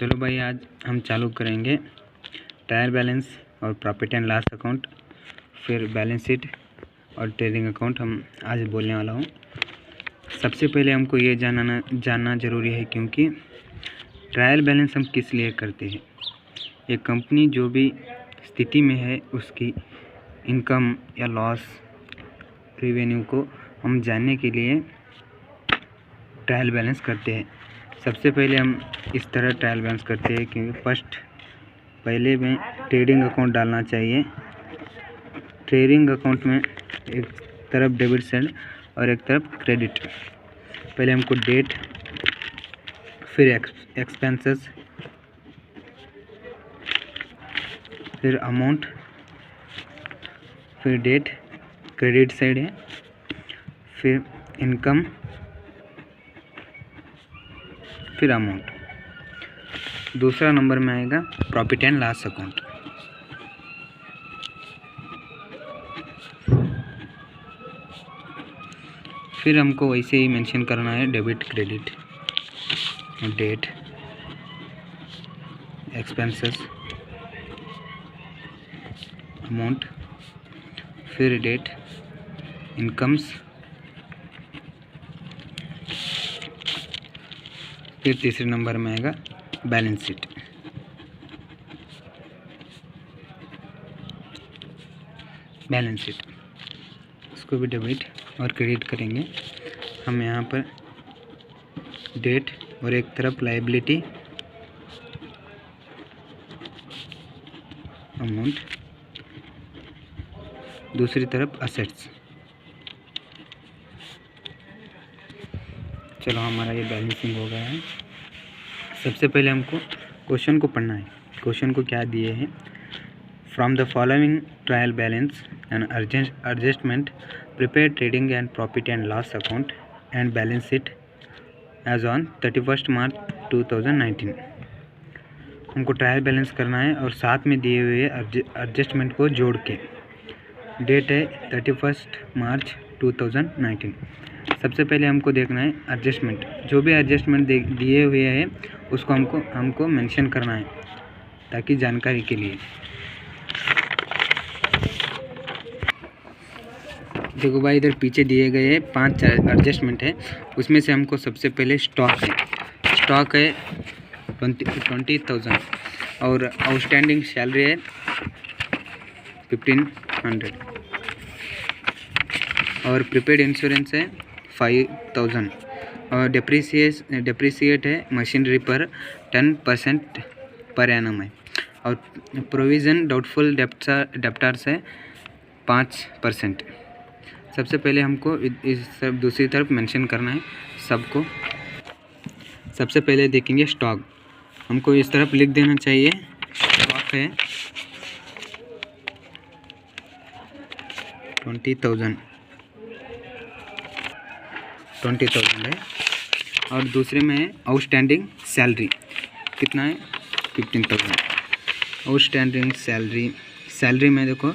चलो भाई, आज हम चालू करेंगे ट्रायल बैलेंस और प्रॉफिट एंड लॉस अकाउंट, फिर बैलेंस शीट और ट्रेडिंग अकाउंट हम आज बोलने वाला हूँ। सबसे पहले हमको ये जानना ज़रूरी है, क्योंकि ट्रायल बैलेंस हम किस लिए करते हैं। एक कंपनी जो भी स्थिति में है उसकी इनकम या लॉस रेवेन्यू को हम जानने के लिए ट्रायल बैलेंस करते हैं। सबसे पहले हम इस तरह ट्रायल बैलेंस करते हैं, क्योंकि पहले में ट्रेडिंग अकाउंट डालना चाहिए। ट्रेडिंग अकाउंट में एक तरफ डेबिट साइड और एक तरफ क्रेडिट। पहले हमको डेट, फिर एक्सपेंसेस, फिर अमाउंट, फिर डेट क्रेडिट साइड है, फिर इनकम, फिर अमाउंट। दूसरा नंबर में आएगा प्रॉफिट एंड लॉस अकाउंट। फिर हमको वैसे ही मेंशन करना है debit credit, date, expenses, amount, फिर डेट, इनकम्स, फिर तीसरे नंबर में आएगा बैलेंस शीट। बैलेंस शीट इसको भी डेबिट और क्रेडिट करेंगे हम। यहाँ पर डेट और एक तरफ लायबिलिटी, अमाउंट, दूसरी तरफ असेट्स। चलो, हमारा ये बैलेंसिंग हो गया है। सबसे पहले हमको क्वेश्चन को पढ़ना है। क्वेश्चन को क्या दिए हैं? From the following trial balance and adjustment prepare trading and profit and loss account and balance sheet as on 31 March 2019। हमको ट्रायल बैलेंस करना है और साथ में दिए हुए एडजस्टमेंट को जोड़ के। डेट है 31 मार्च 2019। सबसे पहले हमको देखना है एडजस्टमेंट। जो भी एडजस्टमेंट दिए हुए हैं उसको हमको मेंशन करना है, ताकि जानकारी के लिए। देखो भाई, इधर पीछे दिए गए 5 एडजस्टमेंट है। उसमें से हमको सबसे पहले स्टॉक है 20,000 और आउटस्टैंडिंग सैलरी है 1500 और प्रीपेड इंश्योरेंस है 5,000 और डेप्रिसिएट है मशीनरी पर 10% पर एनम है और प्रोविज़न डाउटफुल डेप्टार्स है 5%। सबसे पहले हमको इस सब दूसरी तरफ मेंशन करना है सबको। सबसे पहले देखेंगे स्टॉक। हमको इस तरफ लिख देना चाहिए स्टॉक है 20,000 है और दूसरे में है आउटस्टैंडिंग सैलरी। कितना है? 15,000। आउटस्टैंडिंग सैलरी में देखो,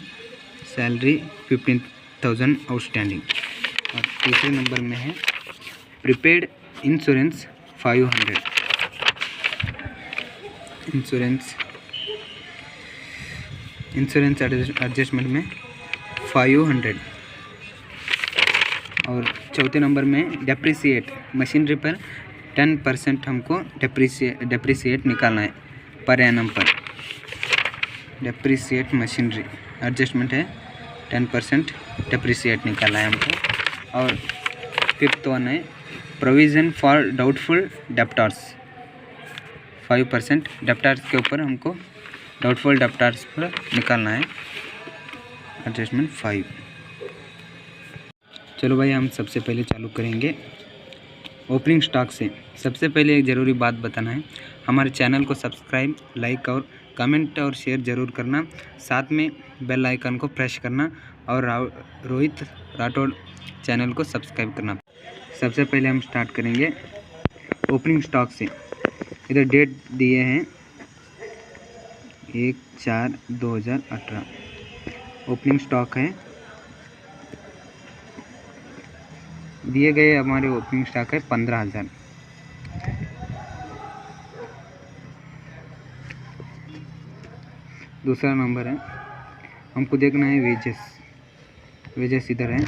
सैलरी 15,000 आउटस्टैंडिंग। और तीसरे नंबर में है प्रीपेड इंश्योरेंस 500। इंश्योरेंस एडजस्टमेंट में 500। और चौथे नंबर में डेप्रिसिएट मशीनरी पर 10% हमको डेप्रिसिएट निकालना है पर एनम पर। डेप्रिसिएट मशीनरी एडजस्टमेंट है 10% डेप्रिसिएट निकालना है हमको। और फिफ्थ वन है प्रोविज़न फॉर डाउटफुल डेप्टार्स 5%। डेप्टार्स के ऊपर हमको डाउटफुल डेप्टार्स पर निकालना है एडजस्टमेंट 5। चलो भाई, हम सबसे पहले चालू करेंगे ओपनिंग स्टॉक से। सबसे पहले एक ज़रूरी बात बताना है, हमारे चैनल को सब्सक्राइब, लाइक और कमेंट और शेयर ज़रूर करना। साथ में बेल आइकन को प्रेस करना और रोहित राठौड़ चैनल को सब्सक्राइब करना। सबसे पहले हम स्टार्ट करेंगे ओपनिंग स्टॉक से। इधर डेट दिए हैं 1/4/2018। ओपनिंग स्टॉक है, दिए गए हमारे ओपनिंग स्टॉक है 15,000। दूसरा नंबर है, हमको देखना है वेजेस। वेजेस इधर है,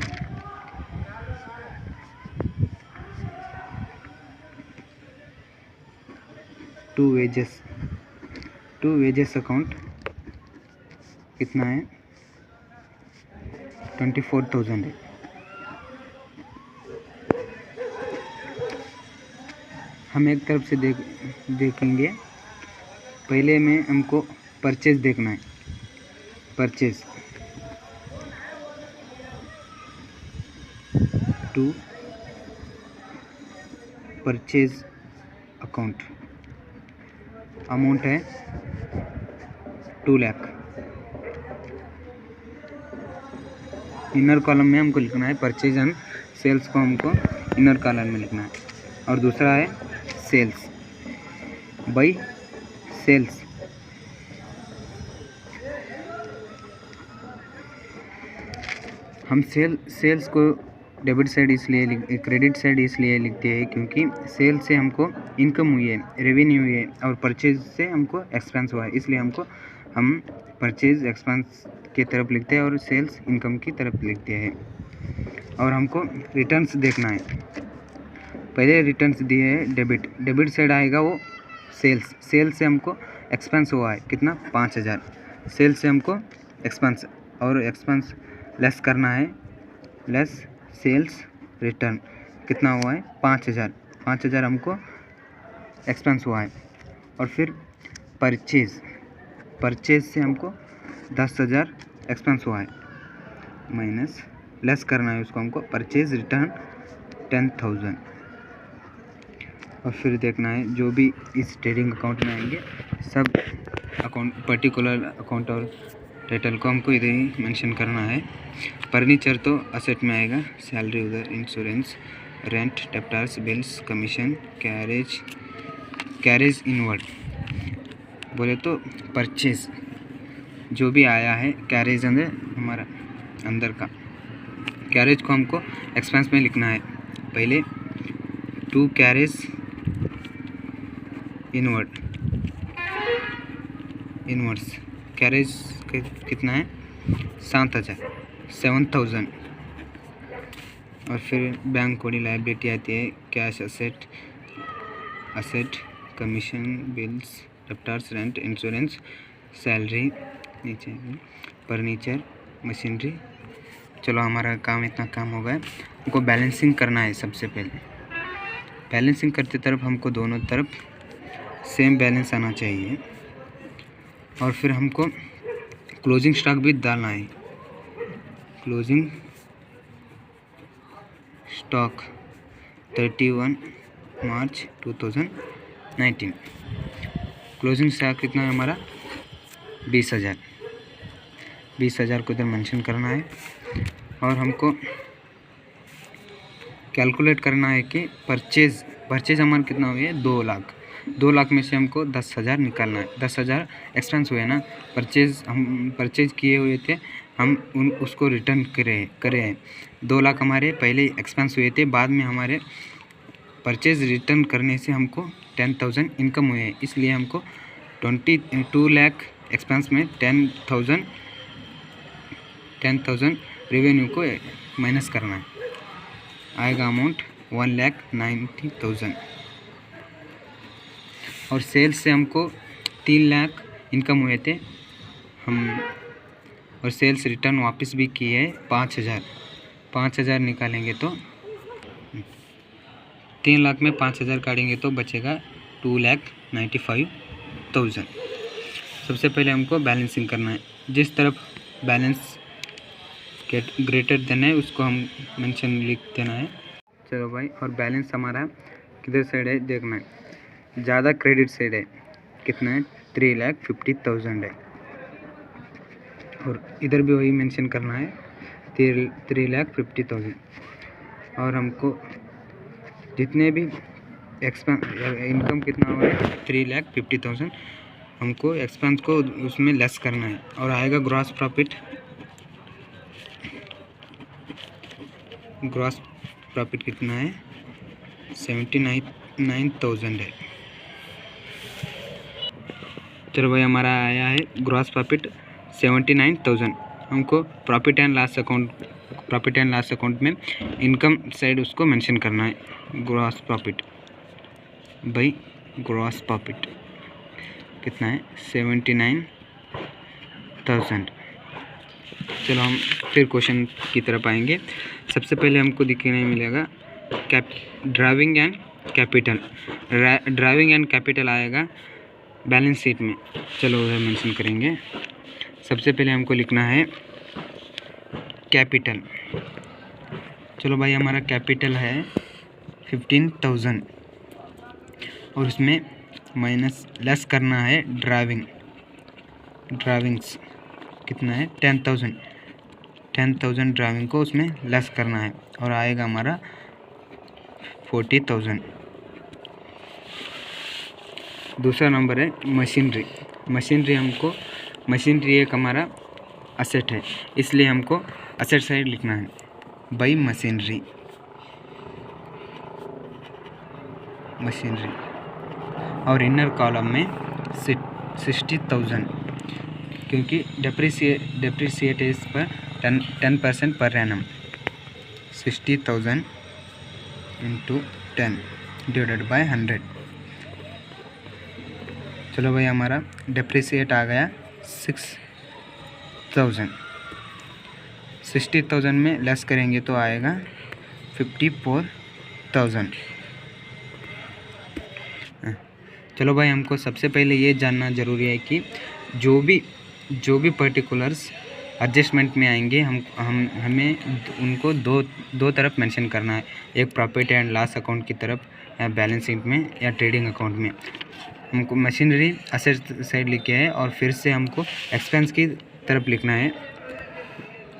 टू वेजेस अकाउंट कितना है, 24,000 है। हम एक तरफ से देखेंगे। पहले में हमको परचेज देखना है, purchase to purchase account, amount है 2 लाख। इनर कॉलम में हमको लिखना है परचेज एंड सेल्स को हमको इनर कॉलम में लिखना है। और दूसरा है सेल्स, बाई सेल्स। हम सेल्स को डेबिट साइड इसलिए क्रेडिट साइड इसलिए लिखते हैं क्योंकि सेल्स से हमको इनकम हुई है, रेवेन्यू हुई है, और परचेज से हमको एक्सपेंस हुआ है, इसलिए हम परचेज एक्सपेंस की तरफ लिखते हैं और सेल्स इनकम की तरफ लिखते हैं। और हमको रिटर्न्स देखना है। पहले रिटर्न्स दिए हैं डेबिट साइड आएगा वो सेल्स से हमको एक्सपेंस हुआ है कितना, 5,000। सेल्स से हमको एक्सपेंस और एक्सपेंस लेस करना है, लेस सेल्स रिटर्न कितना हुआ है, 5,000 हमको एक्सपेंस हुआ है। और फिर परचेज से हमको 10,000 एक्सपेंस हुआ है, माइनस लेस करना है उसको हमको, परचेज रिटर्न 10,000। और फिर देखना है जो भी इस ट्रेडिंग अकाउंट में आएंगे सब अकाउंट, पर्टिकुलर अकाउंट और टाइटल को हमको इधर ही मेंशन करना है। फर्नीचर तो असेट में आएगा, सैलरी उधर, insurance, rent, debtors, bills, commission, carriage inward बोले तो परचेज जो भी आया है, कैरेज अंदर हमारा अंदर का कैरेज को हमको एक्सपेंस में लिखना है। पहले 2 कैरेज इनवर्ड्स कैरेज कितना है, 7,000। और फिर बैंक कोडी लायबिलिटी आती है, cash asset, commission, bills, debtors, rent, insurance, salary, नीचे फर्नीचर, मशीनरी। चलो हमारा काम इतना काम हो गया। हमको बैलेंसिंग करना है। सबसे पहले बैलेंसिंग करते तरफ हमको दोनों तरफ सेम बैलेंस आना चाहिए। और फिर हमको क्लोजिंग स्टॉक भी डालना है। Closing stock 31 March 2019। Closing stock कितना है हमारा, 20,000 को इधर मेंशन करना है। और हमको कैलकुलेट करना है कि परचेज हमारा कितना हुआ है, 2 लाख। 2 लाख में से हमको 10,000 निकालना है। 10,000 एक्सपेंस हुए ना, हम परचेज किए हुए थे, हम उसको रिटर्न करे हैं। 2 लाख हमारे पहले एक्सपेंस हुए थे, बाद में हमारे परचेज रिटर्न करने से हमको 10,000 इनकम हुए हैं, इसलिए हमको 2 लाख एक्सपेंस में 10,000 रेवेन्यू को माइनस करना है। आएगा अमाउंट 1,90,000। और सेल्स से हमको 3 लाख इनकम हुए थे और सेल्स रिटर्न वापस भी किए है 5,000 निकालेंगे तो 3 लाख में 5,000 काटेंगे तो बचेगा 2,95,000। सबसे पहले हमको बैलेंसिंग करना है। जिस तरफ बैलेंस ग्रेटर देन है उसको हम मेंशन लिख देना है। चलो भाई, और बैलेंस हमारा किधर साइड है देखना है। ज़्यादा क्रेडिट साइड है, कितना है, 3,50,000 है। और इधर भी वही मेंशन करना है, 3,50,000। और हमको जितने भी इनकम कितना हुआ है 3,50,000, हमको एक्सपेंस को उसमें लेस करना है। और आएगा ग्रॉस प्रॉफिट कितना है, 79,000 है। चलो भाई हमारा आया है ग्रॉस प्रॉफिट 79,000। हमको प्रॉफिट एंड लॉस अकाउंट में इनकम साइड उसको मेंशन करना है। Gross profit by gross profit कितना है 79,000। चलो हम फिर क्वेश्चन की तरफ आएंगे। सबसे पहले हमको दिखने मिलेगा ड्राइविंग एंड कैपिटल आएगा बैलेंस शीट में। चलो उधर मेंशन करेंगे। सबसे पहले हमको लिखना है कैपिटल। चलो भाई हमारा कैपिटल है 15,000 और उसमें माइनस लेस करना है ड्राइविंग्स कितना है 10,000 ड्राइविंग को उसमें लेस करना है और आएगा हमारा 40,000। दूसरा नंबर है मशीनरी एक हमारा असेट है, इसलिए हमको असेट साइड लिखना है बाई मशीनरी। और इनर कॉलम में 60,000 क्योंकि डेप्रिसिएट इस पर 10% per annum. 60,000 into 10 divided by 100। चलो भाई हमारा डेप्रिसिएट आ गया 6,000। 60,000 में लेस करेंगे तो आएगा 54,000। चलो भाई हमको सबसे पहले ये जानना ज़रूरी है कि जो भी पर्टिकुलर्स एडजस्टमेंट में आएंगे हमें उनको दो तरफ मेंशन करना है, एक प्रॉफिट एंड लॉस अकाउंट की तरफ या बैलेंस शीट में या ट्रेडिंग अकाउंट में। हमको मशीनरी असेट साइड लिखे है और फिर से हमको एक्सपेंस की तरफ लिखना है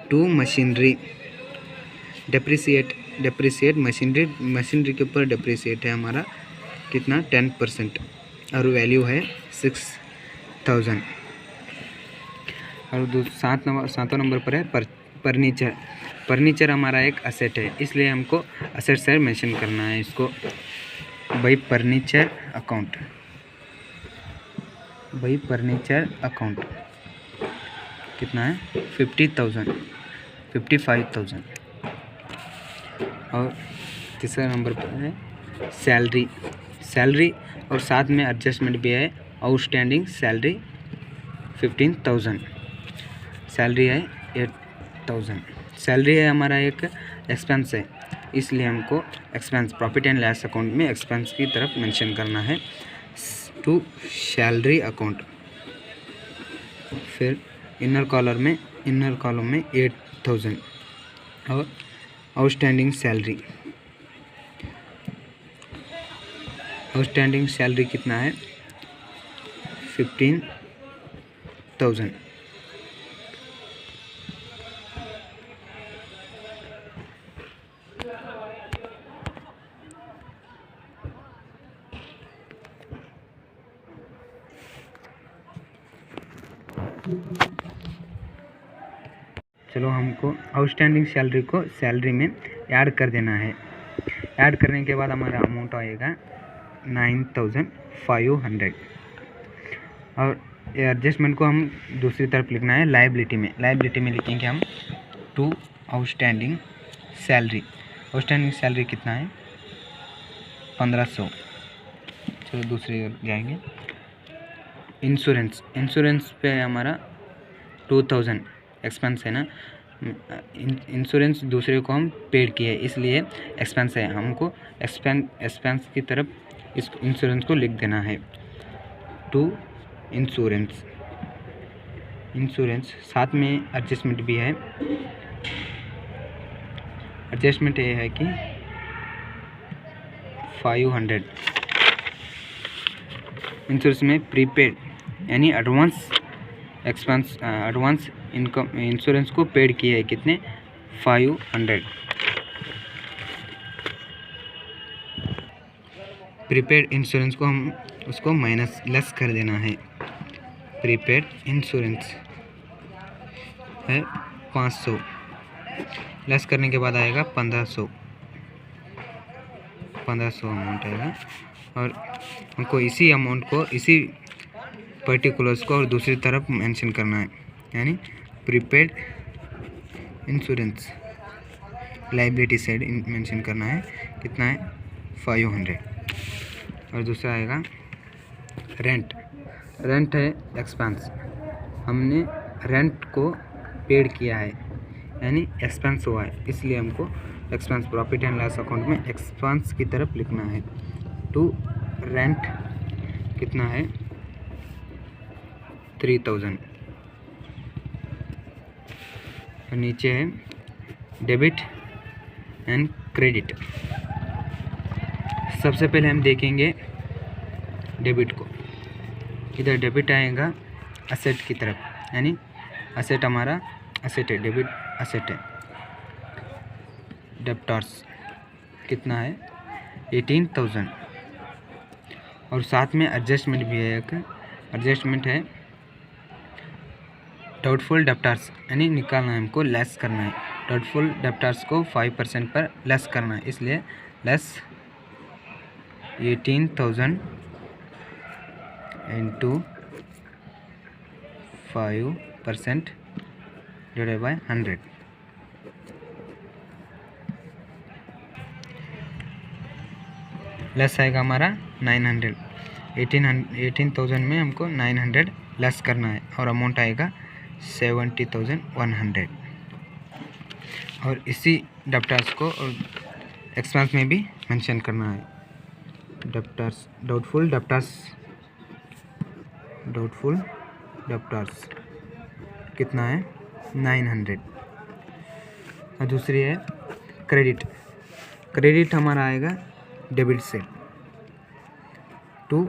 टू मशीनरी। डेप्रिसिएट मशीनरी के ऊपर डेप्रिसिएट है हमारा कितना 10% और वैल्यू है 6,000। और सातवां नंबर पर है फर्नीचर हमारा एक असेट है, इसलिए हमको असेट साइड मेंशन करना है इसको बाई फर्नीचर अकाउंट कितना है 55,000। और तीसरा नंबर पर है सैलरी और साथ में एडजस्टमेंट भी है। आउटस्टैंडिंग सैलरी 15,000, सैलरी है 8,000। सैलरी है हमारा एक एक्सपेंस है, इसलिए हमको expense profit and loss account में एक्सपेंस की तरफ मेंशन करना है टू सैलरी अकाउंट। फिर इनर कॉलम में 8,000 और आउटस्टैंडिंग सैलरी कितना है 15,000। चलो हमको आउटस्टैंडिंग सैलरी को सैलरी में ऐड कर देना है। ऐड करने के बाद हमारा अमाउंट आएगा 9,500। और एडजस्टमेंट को हम दूसरी तरफ लिखना है लायबिलिटी में लिखेंगे हम टू आउटस्टैंडिंग सैलरी कितना है 1,500। चलो दूसरी ओर जाएंगे। इंश्योरेंस पे हमारा 2,000 एक्सपेंस है ना, इंश्योरेंस दूसरे को हम पेड किए इसलिए एक्सपेंस है। हमको एक्सपेंस की तरफ इस इंश्योरेंस को लिख देना है टू इंश्योरेंस। साथ में एडजस्टमेंट भी है। एडजस्टमेंट ये है कि 500। इंश्योरेंस में प्रीपेड यानी एडवांस इनकम इंश्योरेंस को पेड किए है कितने 500। प्रीपेड इंश्योरेंस को हम उसको माइनस लेस कर देना है। प्रीपेड इंश्योरेंस है 500, लेस करने के बाद आएगा 1,500 अमाउंट आएगा। और हमको इसी अमाउंट को इसी पर्टिकुलर्स को और दूसरी तरफ मेंशन करना है, यानी prepaid insurance liability side mention करना है, कितना है 500। और दूसरा आएगा रेंट। रेंट है एक्सपेंस, हमने रेंट को पेड किया है यानी एक्सपेंस हुआ है, इसलिए हमको expense profit and loss account में एक्सपेंस की तरफ लिखना है। टू रेंट कितना है 3000। और नीचे है डेबिट एंड क्रेडिट। सबसे पहले हम देखेंगे डेबिट को। इधर डेबिट आएगा असेट की तरफ, यानी असेट हमारा असेट है, डेबिट असेट है। डेब्टर्स कितना है 18,000। और साथ में एडजस्टमेंट भी है, एक एडजस्टमेंट है डाउटफुल डेब्टर्स, यानी निकालना है हमको, लेस करना है। डाउटफुल डेब्टर्स को 5% पर लेस करना है, इसलिए less 18,000 into 5% divided by 100। Less आएगा हमारा 900। 18,000 में हमको 900 लेस करना है और अमाउंट आएगा 70,100। और इसी डेब्टर्स को और एक्सपेंस में भी मेंशन करना है। डेब्टर्स डाउटफुल डेब्टर्स कितना है 900। और दूसरी है क्रेडिट। क्रेडिट हमारा आएगा डेबिट से टू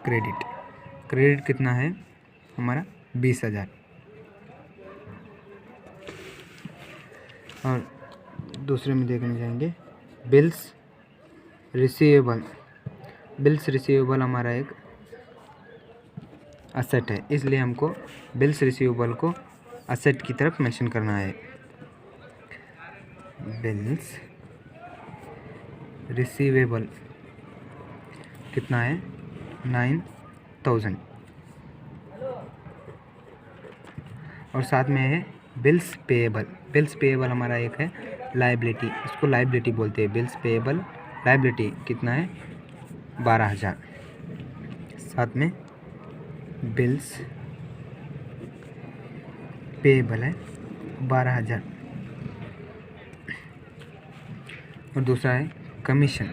क्रेडिट। क्रेडिट कितना है हमारा 20,000। और दूसरे में देखने जाएंगे बिल्स रिसीवेबल। बिल्स रिसीवेबल हमारा एक असेट है, इसलिए हमको बिल्स रिसीवेबल को असेट की तरफ मेंशन करना है। बिल्स रिसीवेबल कितना है 9,000। और साथ में है बिल्स पेएबल। बिल्स पेएबल हमारा एक है लाइबिलिटी, इसको लाइबिलिटी बोलते हैं। बिल्स पेएबल लाइबिलिटी कितना है 12,000। साथ में बिल्स पेएबल है 12,000। और दूसरा है कमीशन।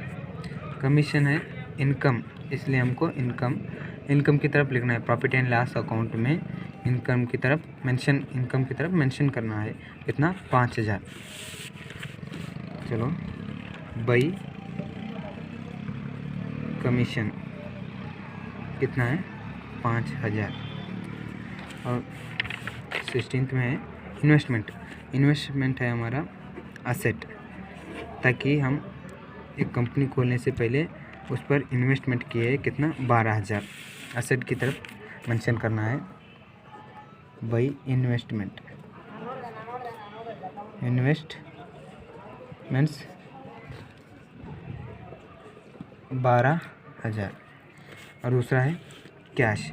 कमीशन है इनकम, इसलिए हमको इनकम की तरफ लिखना है। प्रॉफिट एंड लॉस अकाउंट में इनकम की तरफ मेंशन करना है, कितना 5,000। चलो बाई कमीशन कितना है 5,000। और 16th में है इन्वेस्टमेंट है हमारा असेट, ताकि हम एक कंपनी खोलने से पहले उस पर इन्वेस्टमेंट किए है, कितना 12,000 असेट की तरफ मेंशन करना है। By investments 12,000। और दूसरा है कैश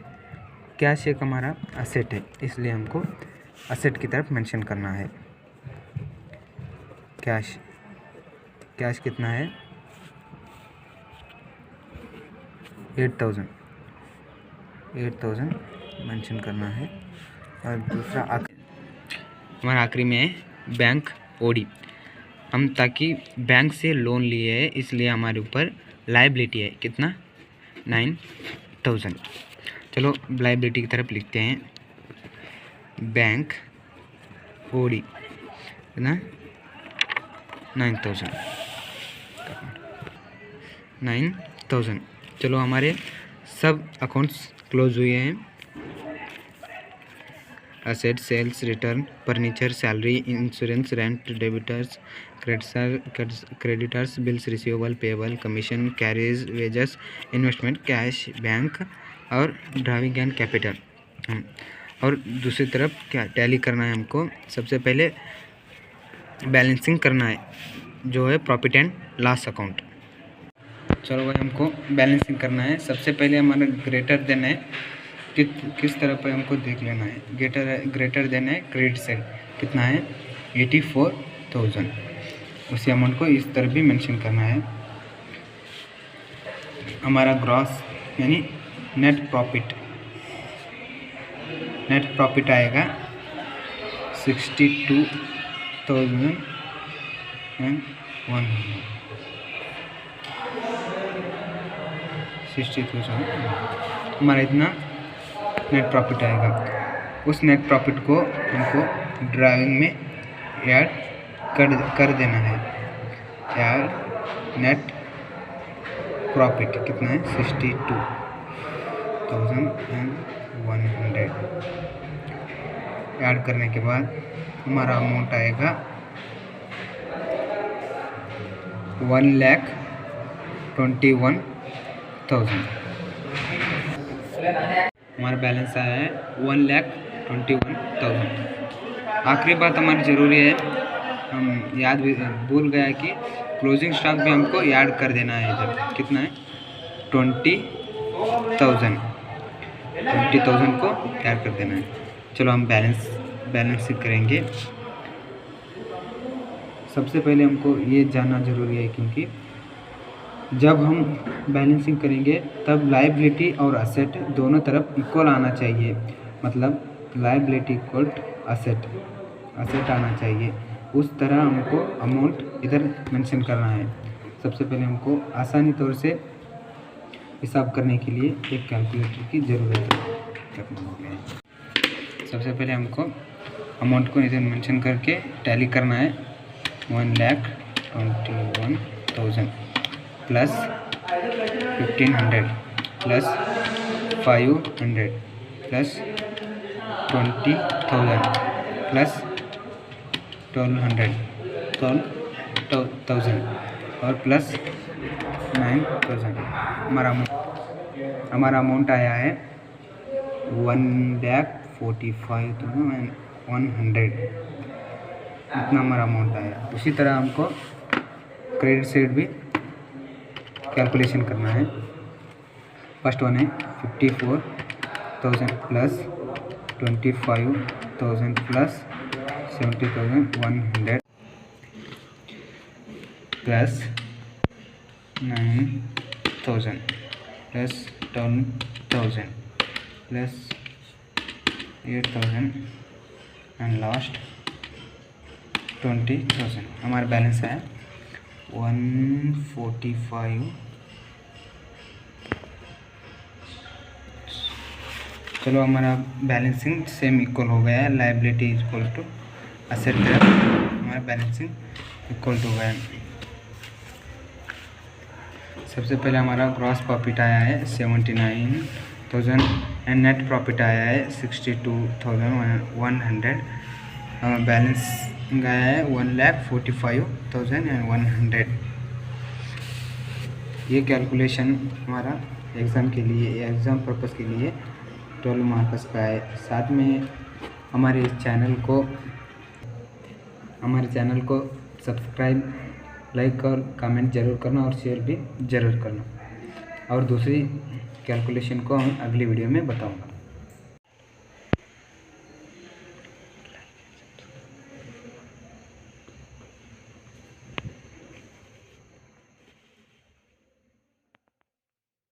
एक हमारा असेट है, इसलिए हमको असेट की तरफ मेंशन करना है। कैश कितना है 8,000 मेंशन करना है। और दूसरा हमारा आखिरी में है बैंक ओडी। हम ताकि बैंक से लोन लिए है, इसलिए हमारे ऊपर लाइबिलिटी है, कितना 9,000। चलो लाइबिलिटी की तरफ लिखते हैं बैंक ओडी कितना 9,000। चलो हमारे सब अकाउंट्स क्लोज हुए हैं। Asset, sales, return, furniture, salary, insurance, rent, debtors, creditors, bills receivable, payable, commission, carriage, wages, investment, cash, bank और ड्राइविंग एंड कैपिटल। और दूसरी तरफ क्या टैली करना है हमको। सबसे पहले बैलेंसिंग करना है, जो है प्रॉफिट एंड लॉस अकाउंट। चलो भाई हमको बैलेंसिंग करना है। सबसे पहले हमारा ग्रेटर देन है किस तरह पे हमको देख लेना है। ग्रेटर देन है क्रेडिट साइड कितना है 84,000, उसी अमाउंट को इस तरह भी मेंशन करना है। हमारा ग्रॉस यानी नेट प्रॉफिट आएगा 62,100। हमारा इतना नेट प्रॉफिट आएगा। उस नेट प्रॉफिट को हमको ड्राइविंग में ऐड कर देना है। ऐड नेट प्रॉफिट कितना है 62,100। ऐड करने के बाद हमारा अमाउंट आएगा 1,21,000। हमारा बैलेंस आया है 1,21,000। आखिरी बात हमारी ज़रूरी है, हम भूल गया कि क्लोजिंग स्टॉक भी हमको ऐड कर देना है। इधर कितना है 20,000 को ऐड कर देना है। चलो हम बैलेंसिंग करेंगे। सबसे पहले हमको ये जानना ज़रूरी है, क्योंकि जब हम बैलेंसिंग करेंगे तब लायबिलिटी और असेट दोनों तरफ इक्वल आना चाहिए। मतलब लायबिलिटी इक्वल असेट आना चाहिए। उस तरह हमको अमाउंट इधर मेंशन करना है। सबसे पहले हमको आसानी तौर से हिसाब करने के लिए एक कैलकुलेटर की ज़रूरत है। सबसे पहले हमको अमाउंट को इधर मेंशन करके टैली करना है। 1,21,000 प्लस 1,500 प्लस 500 प्लस 20,000 प्लस 12,000 और प्लस 9,000। हमारा अमाउंट आया है 1,45,100। इतना हमारा अमाउंट आया। उसी तरह हमको क्रेडिट साइड भी कैलकुलेशन करना है। फर्स्ट वन है 54,000 plus 25,000 plus 70,100 plus 9,000 plus 12,000 plus 8,000 and last 20,000। हमारा बैलेंस है 145। चलो हमारा बैलेंसिंग सेम इक्वल हो गया है। लायबिलिटी इक्वल टू असेट तरफ हमारा बैलेंसिंग इक्वल हो गया है। सबसे पहले हमारा ग्रॉस प्रॉफिट आया है 79,000 एंड नेट प्रॉफिट आया है 62,100। बैलेंसिंग आया है 1,45,100। ये कैलकुलेशन हमारा एग्ज़ाम के लिए, एग्ज़ाम पर्पज़ के लिए 12 मार्क्स का है। साथ में हमारे चैनल को सब्सक्राइब, लाइक और कमेंट ज़रूर करना और शेयर भी ज़रूर करना। और दूसरी कैलकुलेशन को हम अगली वीडियो में बताऊंगा।